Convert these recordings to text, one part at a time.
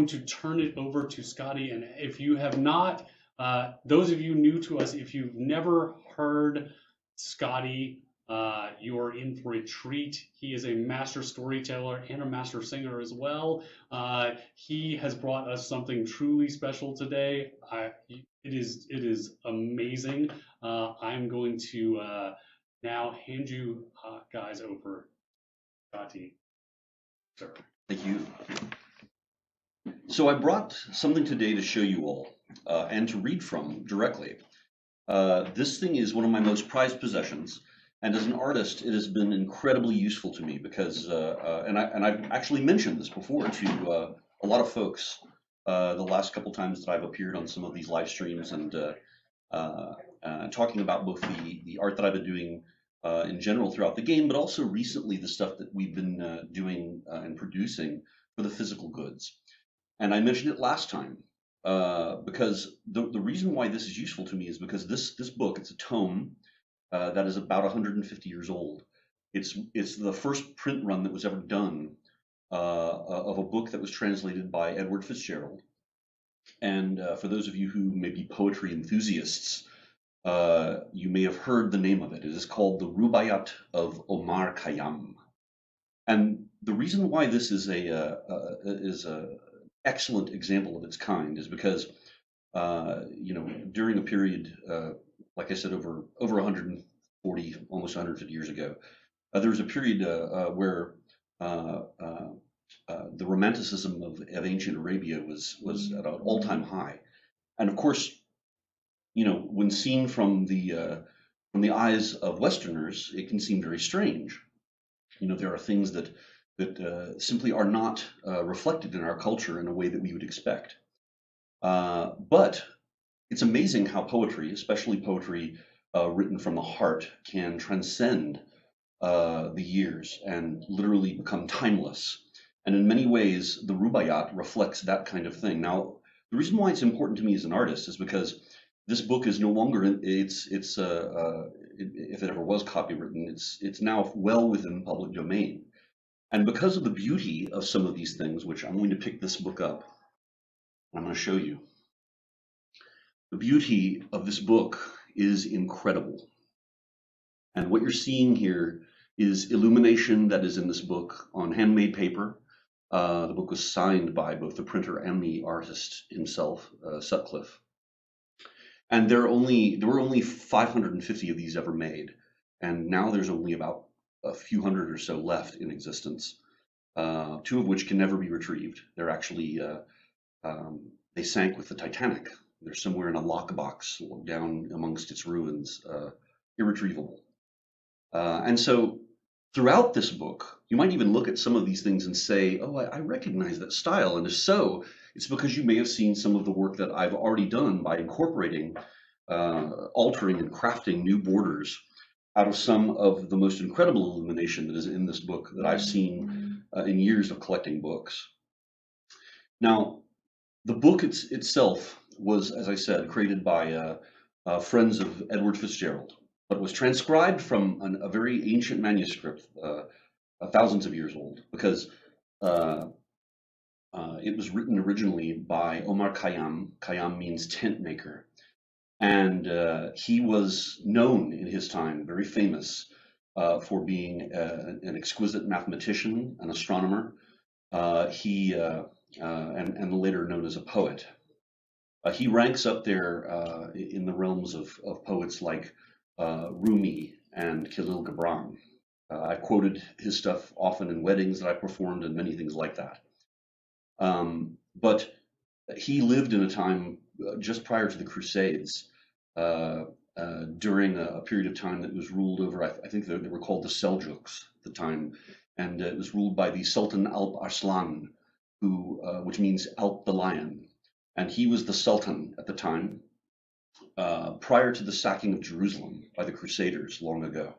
going to turn it over to Scottie. And if you have not, those of you new to us, if you've never heard Scottie, you are in for a treat. He is a master storyteller and a master singer as well. He has brought us something truly special today. It is amazing. I'm going to now hand you guys over, Scottie, sir. Thank you. So I brought something today to show you all and to read from directly. This thing is one of my most prized possessions, and as an artist, it has been incredibly useful to me because, and I've actually mentioned this before to a lot of folks the last couple times that I've appeared on some of these live streams and talking about both the art that I've been doing in general throughout the game, but also recently the stuff that we've been doing and producing for the physical goods. And I mentioned it last time because the reason why this is useful to me is because this book, it's a tome that is about 150 years old. It's the first print run that was ever done of a book that was translated by Edward Fitzgerald. And for those of you who may be poetry enthusiasts, you may have heard the name of it. It is called The Rubaiyat of Omar Khayyam. And the reason why this is a excellent example of its kind is because during a period like I said over 140 almost 150 years ago there was a period where the romanticism of ancient Arabia was at an all-time high, and of course when seen from the eyes of Westerners it can seem very strange. There are things that simply are not reflected in our culture in a way that we would expect. But it's amazing how poetry, especially poetry written from the heart, can transcend the years and literally become timeless. And in many ways, the Rubaiyat reflects that kind of thing. Now, the reason why it's important to me as an artist is because this book is no longer if it ever was copywritten, it's now well within public domain. And because of the beauty of some of these things, which I'm going to pick this book up, I'm going to show you. The beauty of this book is incredible. And what you're seeing here is illumination that is in this book on handmade paper. The book was signed by both the printer and the artist himself, Sutcliffe. And there were only 550 of these ever made. And now there's only about a few hundred or so left in existence, two of which can never be retrieved. They're actually, they sank with the Titanic. They're somewhere in a lockbox down amongst its ruins, irretrievable. And so throughout this book, you might even look at some of these things and say, oh, I recognize that style. And if so, it's because you may have seen some of the work that I've already done by incorporating, altering and crafting new borders out of some of the most incredible illumination that is in this book that I've seen in years of collecting books. Now, the book itself was, as I said, created by friends of Edward Fitzgerald, but was transcribed from a very ancient manuscript, thousands of years old, because it was written originally by Omar Khayyam. Khayyam means tent maker. And he was known in his time, very famous, for being an exquisite mathematician, an astronomer. And later known as a poet. He ranks up there in the realms of poets like Rumi and Khalil Gibran. I've quoted his stuff often in weddings that I performed and many things like that. But he lived in a time just prior to the Crusades, during a period of time that was ruled over, I think they were called the Seljuks at the time, and it was ruled by the Sultan Alp Arslan, which means Alp the Lion. And he was the Sultan at the time, prior to the sacking of Jerusalem by the Crusaders long ago.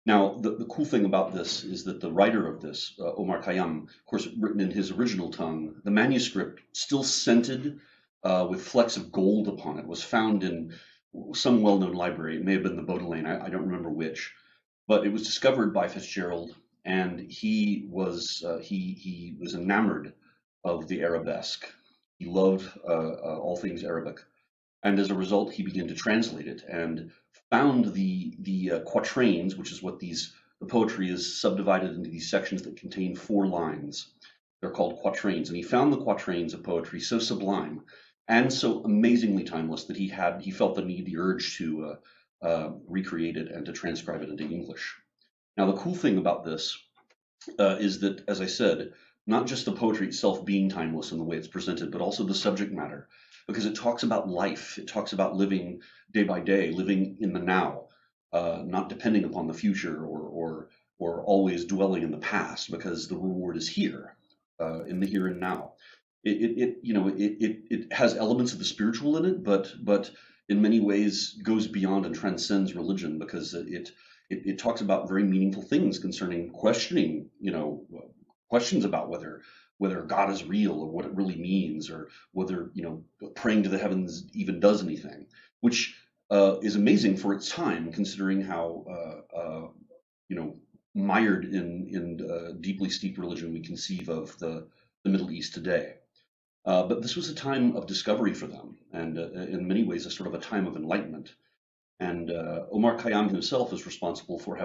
Now, the cool thing about this is that the writer of this, Omar Khayyam, of course, written in his original tongue, the manuscript, still scented with flecks of gold upon it, was found in some well-known library. It may have been the Baudelaire, I don't remember which, but it was discovered by Fitzgerald, and he was enamored of the arabesque. He loved all things Arabic, and as a result, he began to translate it and found the quatrains, which is what the poetry is subdivided into these sections that contain 4 lines. They're called quatrains, and he found the quatrains of poetry so sublime and so amazingly timeless that he felt the urge to recreate it and to transcribe it into English. Now, the cool thing about this is that, as I said, not just the poetry itself being timeless in the way it's presented, but also the subject matter, because it talks about life. It talks about living day by day, living in the now, not depending upon the future or always dwelling in the past, because the reward is here, in the here and now. It has elements of the spiritual in it, but in many ways goes beyond and transcends religion, because it talks about very meaningful things concerning questioning, questions about whether God is real or what it really means, or whether praying to the heavens even does anything, which is amazing for its time, considering how mired in deeply steeped religion we conceive of the Middle East today. But this was a time of discovery for them, and in many ways a sort of a time of enlightenment. And Omar Khayyam himself is responsible for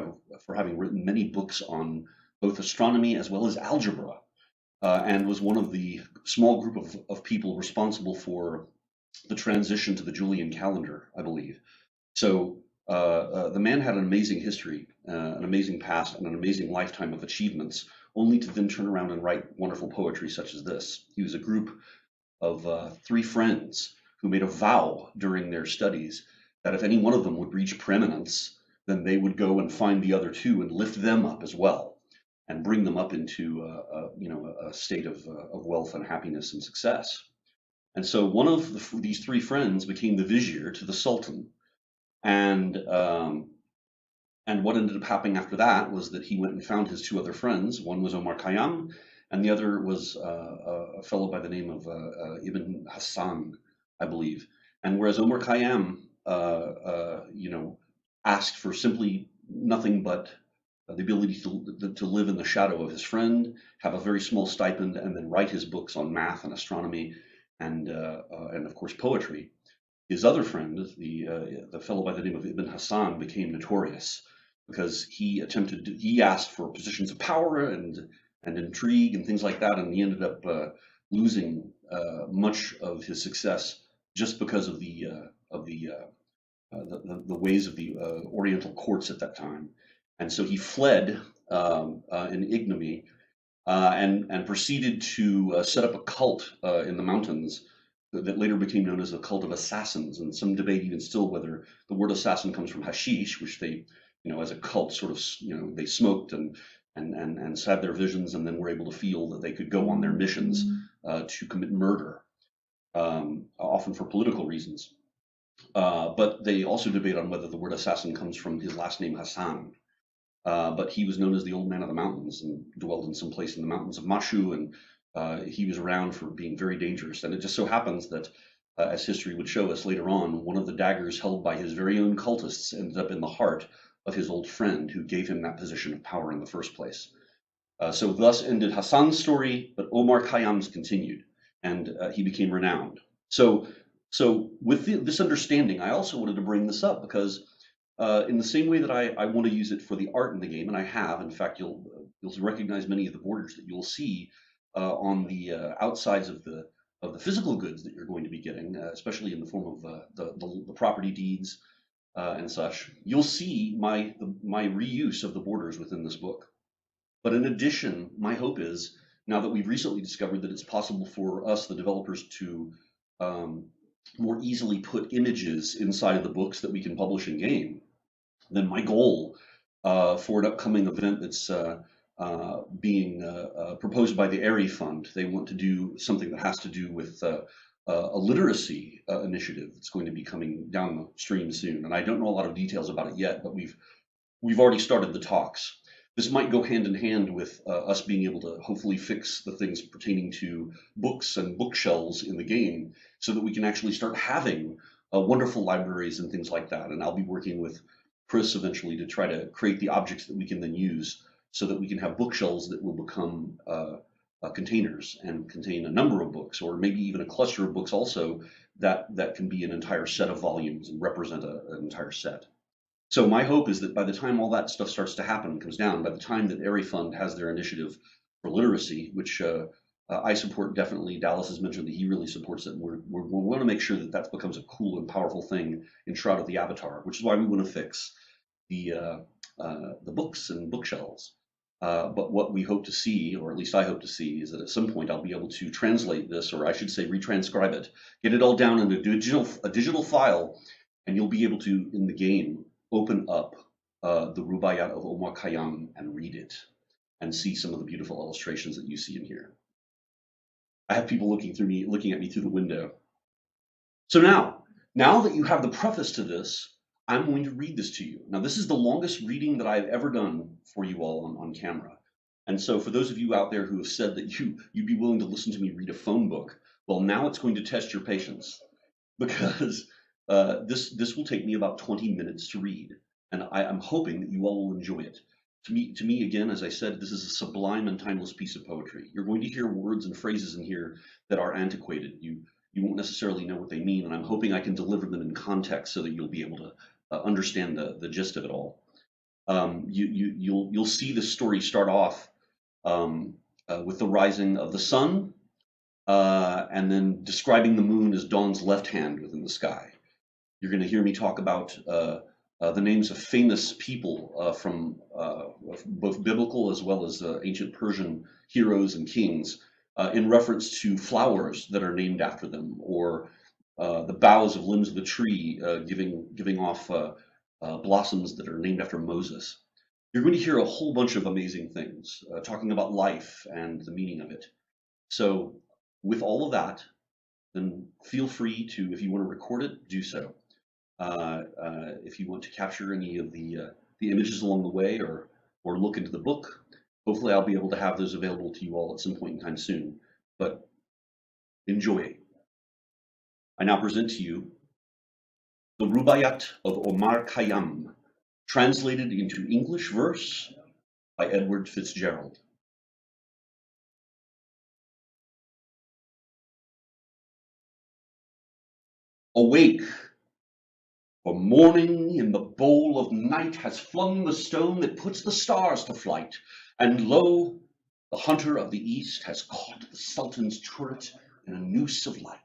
having written many books on both astronomy as well as algebra, and was one of the small group of people responsible for the transition to the Julian calendar, I believe. So the man had an amazing history, an amazing past, and an amazing lifetime of achievements, only to then turn around and write wonderful poetry such as this. He was a group of 3 friends who made a vow during their studies that if any one of them would reach preeminence, then they would go and find the other 2 and lift them up as well, and bring them up into a state of wealth and happiness and success. And so one of these 3 friends became the vizier to the sultan, and what ended up happening after that was that he went and found his 2 other friends. One was Omar Khayyam, and the other was a fellow by the name of Ibn Hassan, I believe. And whereas Omar Khayyam, asked for simply nothing but the ability to live in the shadow of his friend, have a very small stipend, and then write his books on math and astronomy and of course poetry. His other friend, the fellow by the name of Ibn Hassan, became notorious because he asked for positions of power and intrigue and things like that, and he ended up losing much of his success just because of the ways of the Oriental courts at that time. And so he fled in ignominy and proceeded to set up a cult in the mountains that later became known as the cult of assassins. And some debate even still whether the word assassin comes from hashish, which they, as a cult sort of, they smoked and had their visions, and then were able to feel that they could go on their missions to commit murder, often for political reasons. But they also debate on whether the word assassin comes from his last name Hassan. But he was known as the Old Man of the Mountains and dwelled in some place in the mountains of Mashu, and he was around for being very dangerous. And it just so happens that, as history would show us later on, one of the daggers held by his very own cultists ended up in the heart of his old friend who gave him that position of power in the first place. So thus ended Hassan's story, but Omar Khayyam's continued, and he became renowned. So with this understanding, I also wanted to bring this up because in the same way that I want to use it for the art in the game, and I have, in fact, you'll recognize many of the borders that you'll see on the outsides of the physical goods that you're going to be getting, especially in the form of the property deeds and such. You'll see my reuse of the borders within this book. But in addition, my hope is, now that we've recently discovered that it's possible for us, the developers, to more easily put images inside of the books that we can publish in game, then my goal for an upcoming event that's being proposed by the ARI Fund, they want to do something that has to do with a literacy initiative that's going to be coming down the stream soon. And I don't know a lot of details about it yet, but we've already started the talks. This might go hand in hand with us being able to hopefully fix the things pertaining to books and bookshelves in the game, so that we can actually start having wonderful libraries and things like that. And I'll be working with Chris eventually to try to create the objects that we can then use, so that we can have bookshelves that will become containers and contain a number of books, or maybe even a cluster of books also that can be an entire set of volumes and represent an entire set. So my hope is that by the time all that stuff starts to happen, comes down, by the time that Airy Fund has their initiative for literacy, which I support definitely. Dallas has mentioned that he really supports it. And we want to make sure that that becomes a cool and powerful thing in Shroud of the Avatar, which is why we want to fix the books and bookshelves. But what we hope to see, or at least I hope to see, is that at some point I'll be able to translate this, or I should say retranscribe it, get it all down in a digital file, and you'll be able to, in the game, open up the Rubaiyat of Omar Khayyam and read it, and see some of the beautiful illustrations that you see in here. I have people looking at me through the window. So now that you have the preface to this, I'm going to read this to you. Now, this is the longest reading that I've ever done for you all on camera. And so for those of you out there who have said that you'd be willing to listen to me read a phone book, well, now it's going to test your patience, because this will take me about 20 minutes to read. And I'm hoping that you all will enjoy it. To me, again, as I said, this is a sublime and timeless piece of poetry. You're going to hear words and phrases in here that are antiquated. You won't necessarily know what they mean, and I'm hoping I can deliver them in context so that you'll be able to understand the gist of it all. You'll see the story start off with the rising of the sun, and then describing the moon as dawn's left hand within the sky. You're going to hear me talk about the names of famous people from both biblical as well as ancient Persian heroes and kings, in reference to flowers that are named after them, or the boughs of limbs of the tree giving off blossoms that are named after Moses. You're going to hear a whole bunch of amazing things, talking about life and the meaning of it. So with all of that, then feel free to, if you want to record it, do so. If you want to capture any of the images along the way, or look into the book, hopefully I'll be able to have those available to you all at some point in time soon. But enjoy. I now present to you the Rubaiyat of Omar Khayyam, translated into English verse by Edward Fitzgerald. Awake! For morning in the bowl of night has flung the stone that puts the stars to flight, and lo, the hunter of the east has caught the Sultan's turret in a noose of light.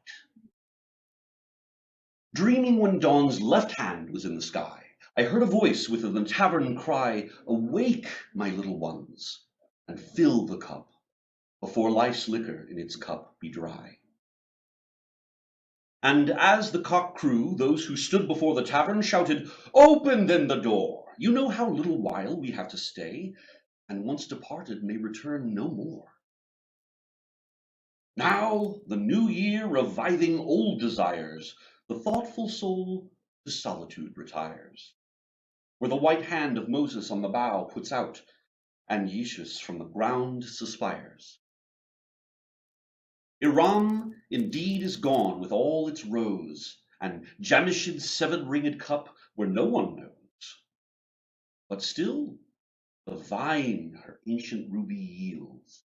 Dreaming when dawn's left hand was in the sky, I heard a voice within the tavern cry, "Awake, my little ones, and fill the cup, before life's liquor in its cup be dry." And as the cock crew, those who stood before the tavern shouted, "Open then the door! You know how little while we have to stay, and once departed may return no more." Now the new year reviving old desires, the thoughtful soul to solitude retires, where the white hand of Moses on the bough puts out, and Yeshus from the ground suspires. Iram indeed is gone with all its rose, and Jamshid's 7-ringed cup where no one knows. But still the vine her ancient ruby yields,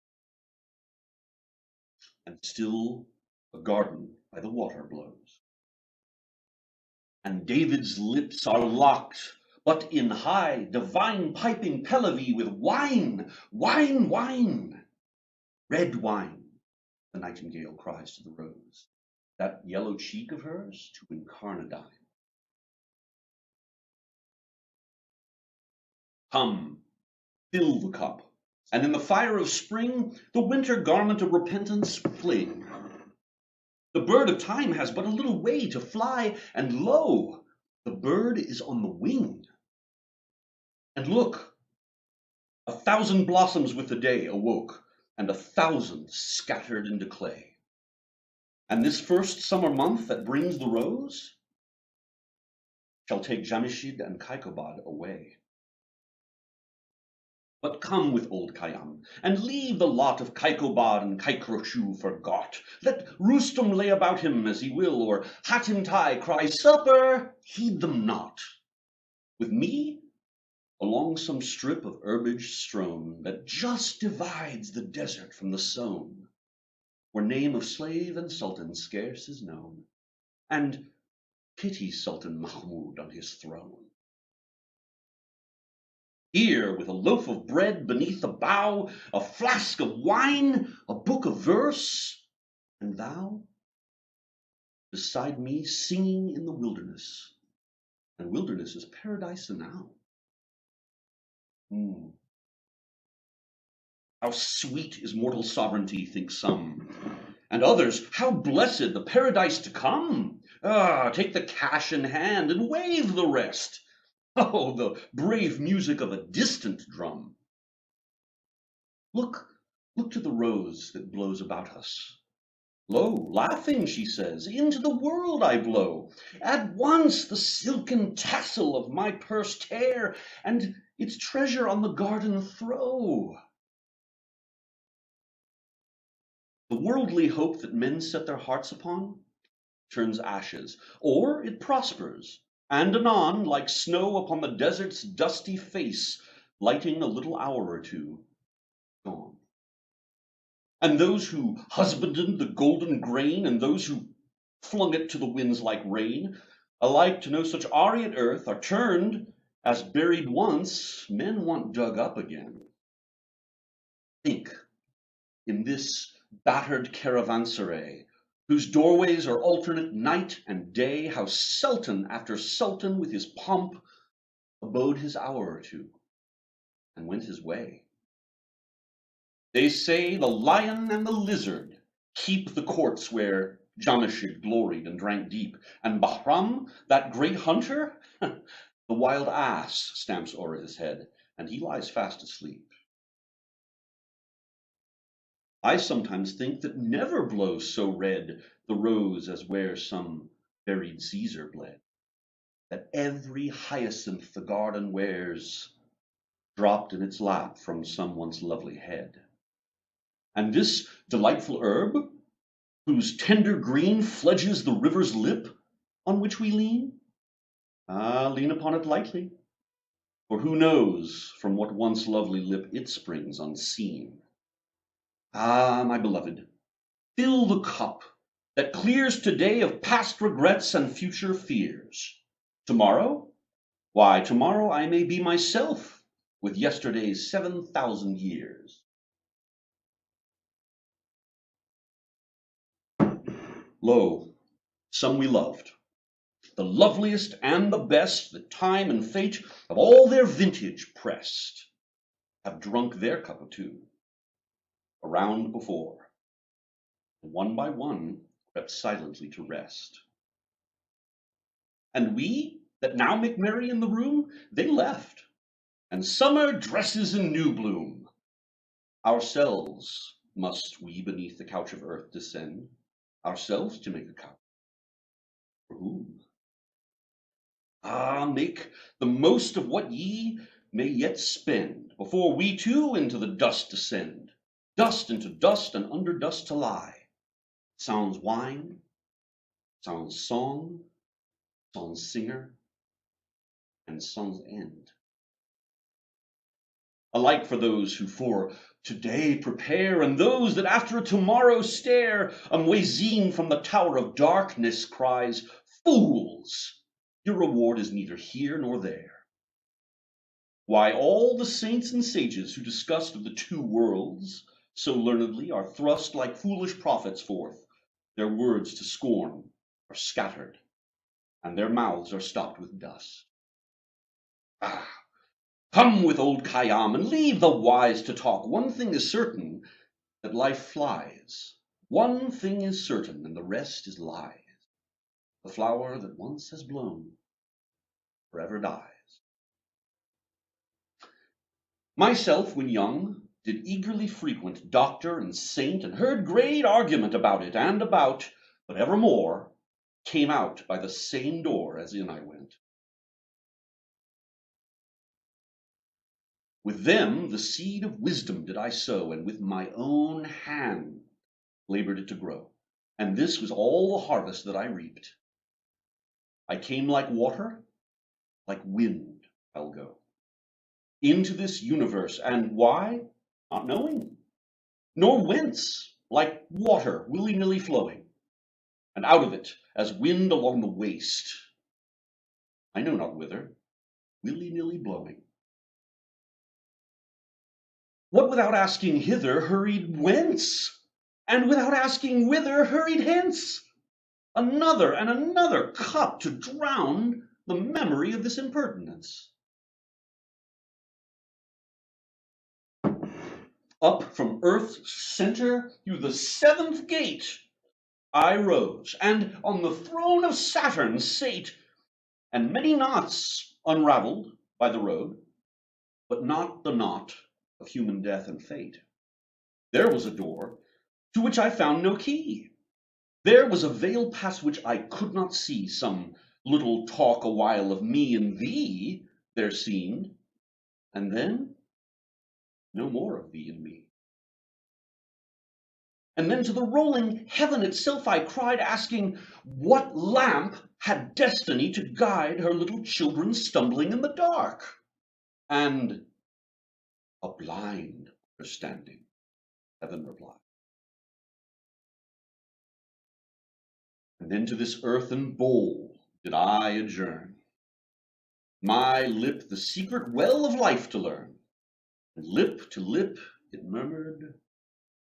and still a garden by the water blows. And David's lips are locked, but in high divine piping Pelavi with wine, wine, wine, red wine, the nightingale cries to the rose, that yellow cheek of hers to incarnadine. Come, fill the cup, and in the fire of spring the winter garment of repentance fling. The bird of time has but a little way to fly, and lo, the bird is on the wing. And look, 1,000 blossoms with the day awoke, and 1,000 scattered into clay. And this first summer month that brings the rose shall take Jamshid and Kaikobad away. But come with old Khayyam, and leave the lot of Kaikobad and Kaikroshu forgot. Let Rustum lay about him as he will, or Hatim Tai cry supper, heed them not. With me, along some strip of herbage strown that just divides the desert from the sown, where name of slave and sultan scarce is known, and pity Sultan Mahmud on his throne. Here, with a loaf of bread beneath a bough, a flask of wine, a book of verse, and thou beside me singing in the wilderness, and wilderness is paradise enow. How sweet is mortal sovereignty, think some, and others, how blessed the paradise to come. Take the cash in hand and wave the rest. Oh, the brave music of a distant drum. Look to the rose that blows about us. Lo, laughing, she says, into the world I blow. At once the silken tassel of my purse tear, and its treasure on the garden throw. The worldly hope that men set their hearts upon turns ashes, or it prospers, and anon, like snow upon the desert's dusty face, lighting a little hour or two, gone. And those who husbanded the golden grain, and those who flung it to the winds like rain, alike to no such aureate earth, are turned, as buried once, men want dug up again. Think, in this battered caravanserai, whose doorways are alternate night and day, how sultan after sultan with his pomp abode his hour or two, and went his way. They say the lion and the lizard keep the courts where Jamshid gloried and drank deep, and Bahram, that great hunter, the wild ass stamps o'er his head, and he lies fast asleep. I sometimes think that never blows so red the rose as where some buried Caesar bled, that every hyacinth the garden wears dropped in its lap from some once lovely head. And this delightful herb, whose tender green fledges the river's lip, on which we lean? Lean upon it lightly, for who knows from what once lovely lip it springs unseen. My beloved, fill the cup that clears today of past regrets and future fears. Tomorrow? Why, tomorrow I may be myself with yesterday's 7,000 years. Lo, some we loved, the loveliest and the best that time and fate of all their vintage pressed, have drunk their cup or two, around before, and one by one crept silently to rest. And we that now make merry in the room, they left, and summer dresses in new bloom. Ourselves must we beneath the couch of earth descend, ourselves to make a couch. For whom? Make the most of what ye may yet spend, before we too into the dust descend, dust into dust and under dust to lie. Sounds wine, sounds song, sounds singer, and song's end. Alike for those who for today prepare, and those that after a tomorrow stare, Muezzin from the tower of darkness cries, fools! Your reward is neither here nor there. Why, all the saints and sages who discussed of the two worlds so learnedly are thrust like foolish prophets forth, their words to scorn are scattered, and their mouths are stopped with dust. Come with old Khayyam, and leave the wise to talk. One thing is certain, that life flies. One thing is certain, and the rest is lies. The flower that once has blown forever dies. Myself, when young, did eagerly frequent doctor and saint, and heard great argument about it and about, but evermore came out by the same door as in I went. With them the seed of wisdom did I sow, and with my own hand labored it to grow. And this was all the harvest that I reaped. I came like water, like wind I'll go. into this universe, and why? Not knowing, nor whence, like water willy-nilly flowing, and out of it as wind along the waste, I know not whither, willy-nilly blowing. What without asking hither hurried whence, and without asking whither hurried hence? Another and another cup to drown the memory of this impertinence. Up from earth's center through the seventh gate I rose, and on the throne of Saturn sate, and many knots unraveled by the road, but not the knot of human death and fate. There was a door to which I found no key. There was a veil past which I could not see. Some little talk a while of me and thee there seemed, and then no more of thee and me. And then to the rolling heaven itself I cried, asking what lamp had destiny to guide her little children stumbling in the dark? And a blind understanding, heaven replied. And then to this earthen bowl did I adjourn, my lip the secret well of life to learn. And lip to lip it murmured,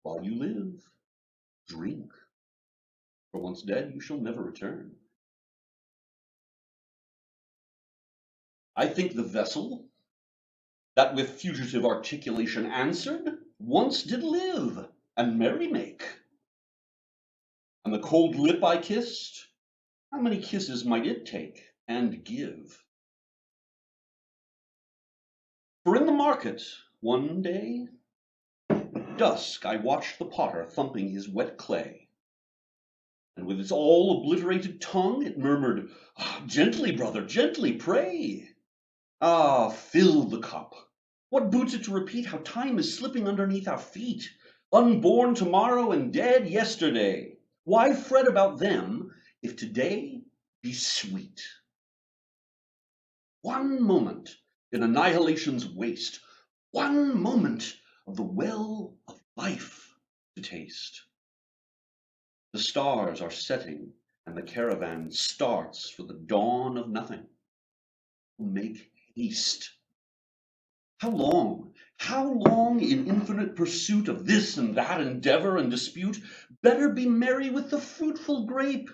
while you live, drink, for once dead you shall never return. I think the vessel that with fugitive articulation answered, once did live and merry make. And the cold lip I kissed, how many kisses might it take and give? For in the market one day, at dusk, I watched the potter thumping his wet clay, and with its all obliterated tongue it murmured, "Ah, gently, brother, gently, pray. Ah, fill the cup. What boots it to repeat how time is slipping underneath our feet? Unborn tomorrow and dead yesterday. Why fret about them if today be sweet? One moment in annihilation's waste, one moment of the well of life to taste. The stars are setting and the caravan starts for the dawn of nothing. Make haste. How long in infinite pursuit of this and that endeavor and dispute? Better be merry with the fruitful grape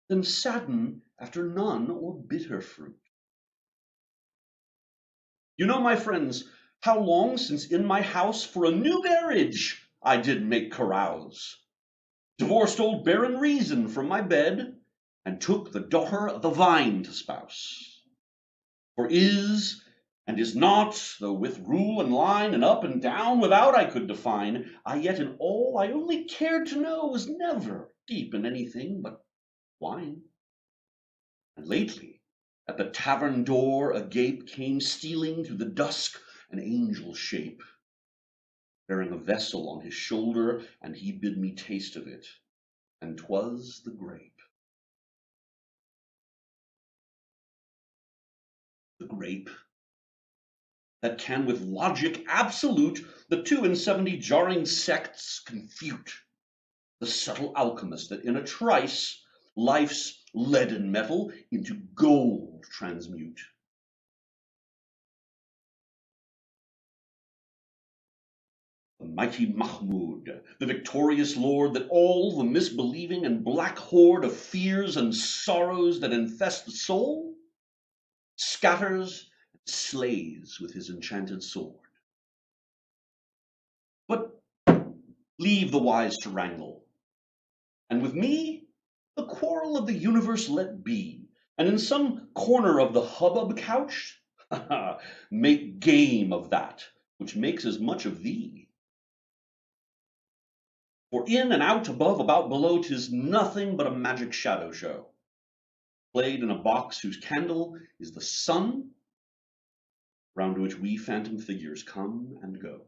than sadden after none or bitter fruit. You know, my friends, how long since in my house for a new marriage I did make carouse, divorced old barren reason from my bed, and took the daughter of the vine to spouse. For is and is not, though with rule and line and up and down without I could define, I yet in all I only cared to know was never deep in anything but wine. And lately at the tavern door agape came stealing through the dusk an angel shape, bearing a vessel on his shoulder, and he bid me taste of it, and 'twas the grape. The grape that can with logic absolute the 72 jarring sects confute, the subtle alchemist that in a trice life's leaden metal into gold transmute. The mighty Mahmud, the victorious lord, that all the misbelieving and black horde of fears and sorrows that infest the soul scatters and slays with his enchanted sword. But leave the wise to wrangle, and with me the quarrel of the universe let be, and in some corner of the hubbub couched, make game of that which makes as much of thee. For in and out, above, about, below, 'tis nothing but a magic shadow show, played in a box whose candle is the sun, round which we phantom figures come and go.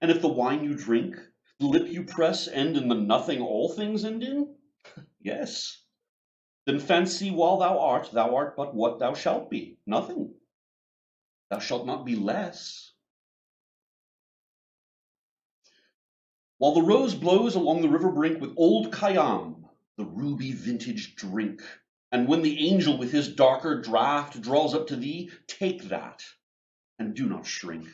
And if the wine you drink, the lip you press, end in the nothing all things end in, yes, then fancy while thou art but what thou shalt be, nothing. thou shalt not be less. While the rose blows along the river brink with old Khayyam, the ruby vintage drink, and when the angel with his darker draught draws up to thee, take that, and do not shrink.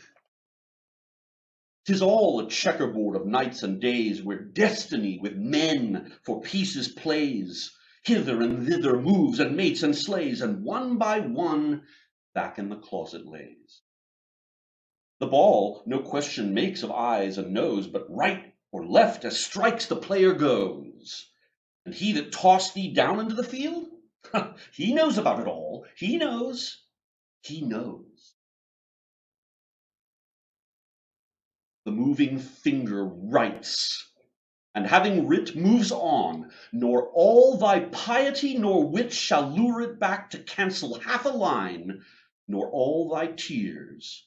'Tis all a checkerboard of nights and days, where destiny with men for pieces plays, hither and thither moves and mates and slays, and one by one back in the closet lays. The ball no question makes of eyes and nose, but right or left as strikes the player goes. And he that tossed thee down into the field, he knows about it all. He knows. The moving finger writes, and having writ moves on, nor all thy piety nor wit shall lure it back to cancel half a line, nor all thy tears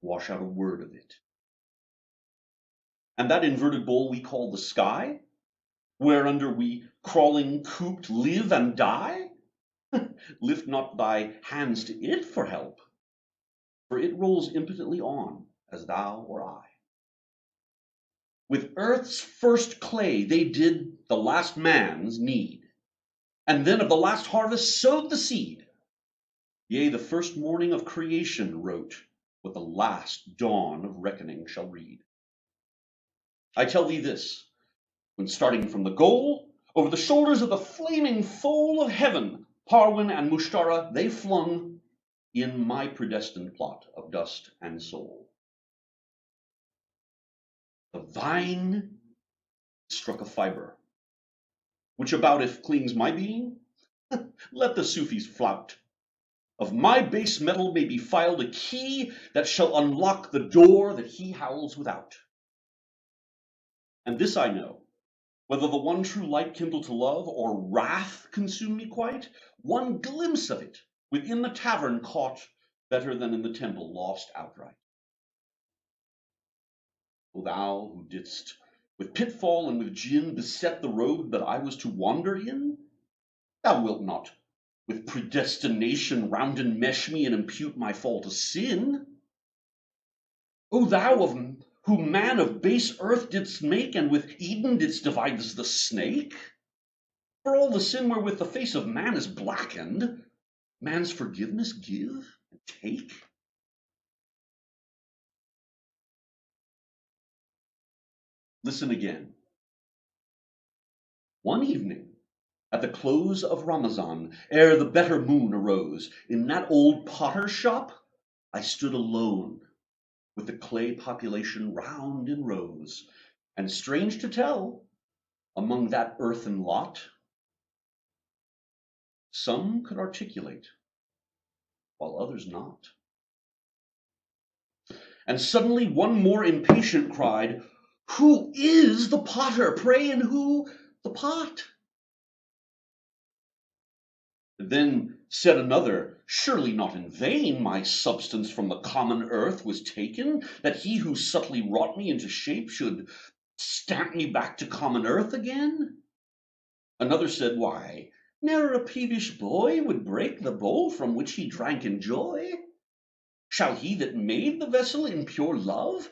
wash out a word of it. And that inverted bowl we call the sky, whereunder we crawling cooped live and die, lift not thy hands to it for help, for it rolls impotently on as thou or I. With earth's first clay they did the last man's need, and then of the last harvest sowed the seed. Yea, the first morning of creation wrote what the last dawn of reckoning shall read. I tell thee this, when starting from the goal, over the shoulders of the flaming foal of heaven, Parwin and Mushtara they flung in my predestined plot of dust and soul. The vine struck a fibre, which about if clings my being, let the Sufis flout. Of my base metal may be filed a key that shall unlock the door that he howls without. And this I know, whether the one true light kindle to love, or wrath consume me quite, one glimpse of it within the tavern caught better than in the temple lost outright. O thou who didst with pitfall and with gin beset the road that I was to wander in, thou wilt not with predestination round enmesh me and impute my fall to sin. O thou of who man of base earth didst make, and with Eden didst divide the snake, for all the sin wherewith the face of man is blackened, man's forgiveness give and take. Listen again. One evening, at the close of Ramazan, ere the better moon arose, in that old potter's shop, I stood alone, with the clay population round in rows, and strange to tell, among that earthen lot, some could articulate, while others not. And suddenly one more impatient cried, "Who is the potter, pray, and who the pot?" Then said another, "Surely not in vain my substance from the common earth was taken, that he who subtly wrought me into shape should stamp me back to common earth again?" Another said, "Why, ne'er a peevish boy would break the bowl from which he drank in joy. Shall he that made the vessel in pure love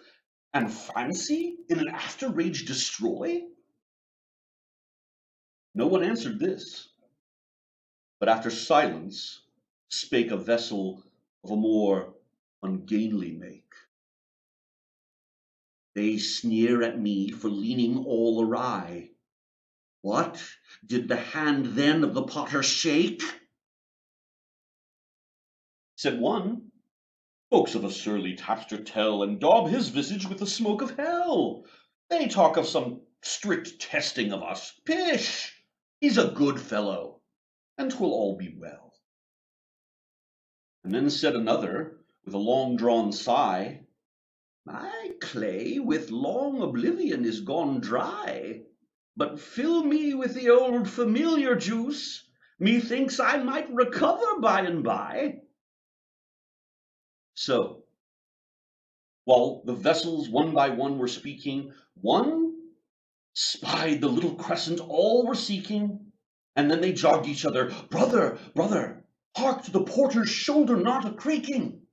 and fancy in an after rage destroy?" No one answered this, but after silence spake a vessel of a more ungainly make. "They sneer at me for leaning all awry. What, did the hand then of the potter shake?" Said one, "Folks of a surly tapster tell, and daub his visage with the smoke of hell. They talk of some strict testing of us. Pish! He's a good fellow, and 'twill all be well." And then said another, with a long-drawn sigh, "My clay with long oblivion is gone dry, but fill me with the old familiar juice, methinks I might recover by and by." So, while the vessels one by one were speaking, one spied the little crescent all were seeking, and then they jogged each other, "Brother, brother, hark to the porter's shoulder knot a creaking."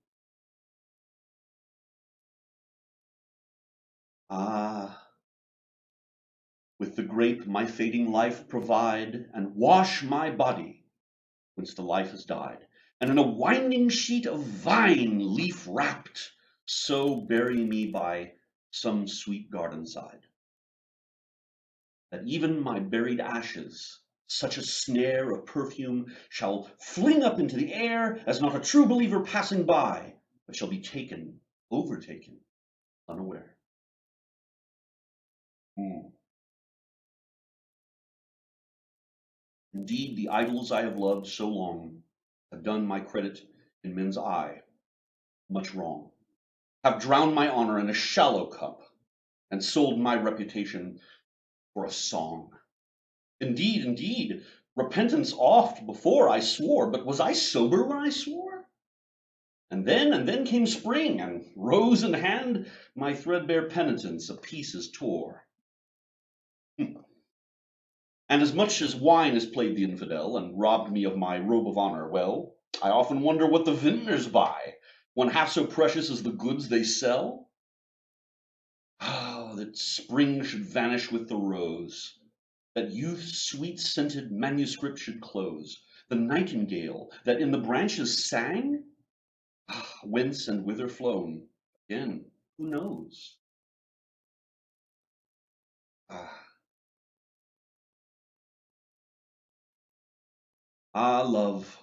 Ah, with the grape my fading life provide, and wash my body whence the life has died, and in a winding sheet of vine leaf wrapped, so bury me by some sweet garden side, that even my buried ashes such a snare of perfume shall fling up into the air as not a true believer passing by, but shall be taken, overtaken, unaware. Indeed, the idols I have loved so long have done my credit in men's eye much wrong, have drowned my honor in a shallow cup, and sold my reputation for a song. Indeed, indeed, repentance oft before I swore, but was I sober when I swore? And then came spring, and rose in hand, my threadbare penitence a pieces tore. And as much as wine has played the infidel, and robbed me of my robe of honor, well, I often wonder what the vintners buy, when half so precious as the goods they sell. Ah, that spring should vanish with the rose, that youth's sweet-scented manuscript should close, the nightingale that in the branches sang, whence and whither flown, again, who knows? Love,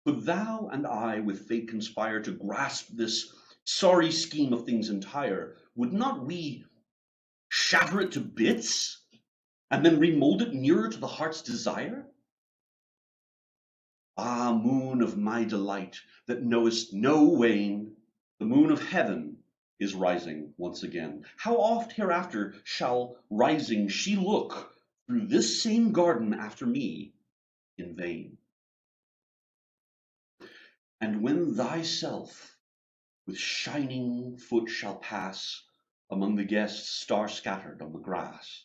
could thou and I with fate conspire to grasp this sorry scheme of things entire, would not we shatter it to bits, and then remold it nearer to the heart's desire? Ah, moon of my delight, that knowest no wane, the moon of heaven is rising once again. How oft hereafter shall rising she look through this same garden after me in vain? And when thyself with shining foot shall pass among the guests star scattered on the grass,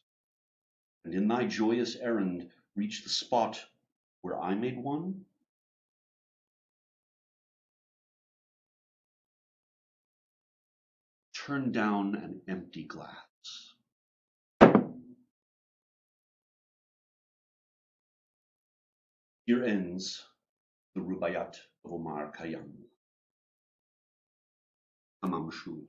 and in thy joyous errand reach the spot where I made one, turn down an empty glass. Here ends the Rubaiyat of Omar Khayyam. Tamam Shud.